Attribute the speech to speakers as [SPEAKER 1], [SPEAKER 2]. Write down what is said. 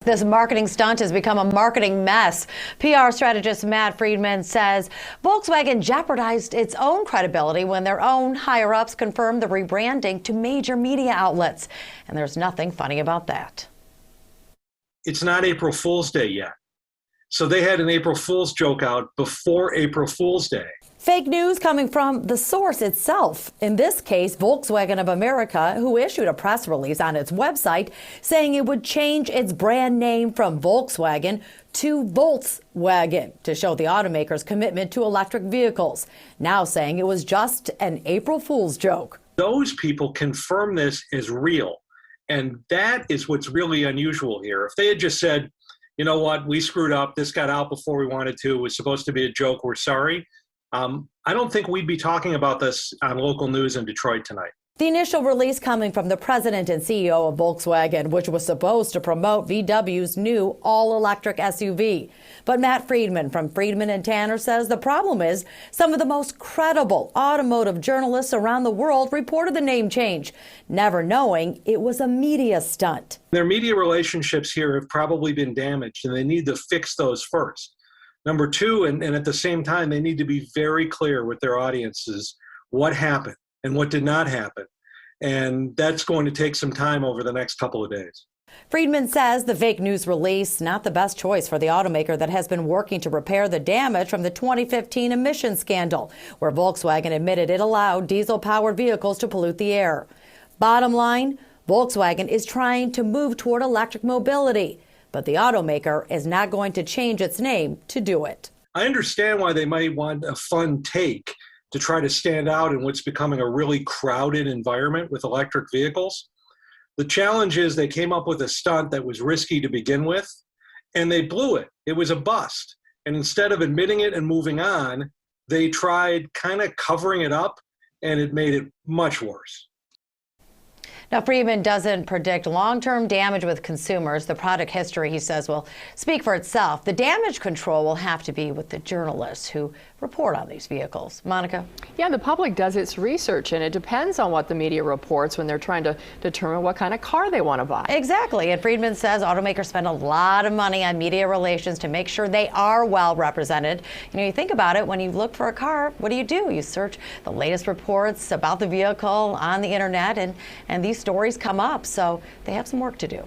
[SPEAKER 1] This marketing stunt has become a marketing mess. PR strategist Matt Friedman says Volkswagen jeopardized its own credibility when their own higher-ups confirmed the rebranding to major media outlets. And there's nothing funny about that.
[SPEAKER 2] It's not April Fool's Day yet. So they had an April Fool's joke out before April Fool's Day.
[SPEAKER 1] Fake news coming from the source itself. In this case, Volkswagen of America, who issued a press release on its website saying it would change its brand name from Volkswagen to Voltswagen to show the automaker's commitment to electric vehicles. Now saying it was just an April Fool's joke.
[SPEAKER 2] Those people confirm this as real. And that is what's really unusual here. If they had just said, you know what, we screwed up, this got out before we wanted to, it was supposed to be a joke, we're sorry, I don't think we'd be talking about this on local news in Detroit tonight.
[SPEAKER 1] The initial release coming from the president and CEO of Volkswagen, which was supposed to promote VW's new all-electric SUV. But Matt Friedman from Friedman and Tanner says the problem is some of the most credible automotive journalists around the world reported the name change, never knowing it was a media stunt.
[SPEAKER 2] Their media relationships here have probably been damaged, and they need to fix those first. Number two, and at the same time, they need to be very clear with their audiences what happened and what did not happen. And that's going to take some time over the next couple of days.
[SPEAKER 1] Friedman says the fake news release not the best choice for the automaker that has been working to repair the damage from the 2015 emissions scandal, where Volkswagen admitted it allowed diesel-powered vehicles to pollute the air. Bottom line, Volkswagen is trying to move toward electric mobility, but the automaker is not going to change its name to do it.
[SPEAKER 2] I understand why they might want a fun take to try to stand out in what's becoming a really crowded environment with electric vehicles. The challenge is they came up with a stunt that was risky to begin with, and they blew it. It was a bust. And instead of admitting it and moving on, they tried kind of covering it up, and it made it much worse.
[SPEAKER 1] Now, Friedman doesn't predict long-term damage with consumers. The product history, he says, will speak for itself. The damage control will have to be with the journalists who report on these vehicles. Monica?
[SPEAKER 3] Yeah, the public does its research, and it depends on what the media reports when they're trying to determine what kind of car they want to buy.
[SPEAKER 1] Exactly. And Friedman says automakers spend a lot of money on media relations to make sure they are well represented. You know, you think about it, when you look for a car, what do? You search the latest reports about the vehicle on the internet, and these stories come up, so they have some work to do.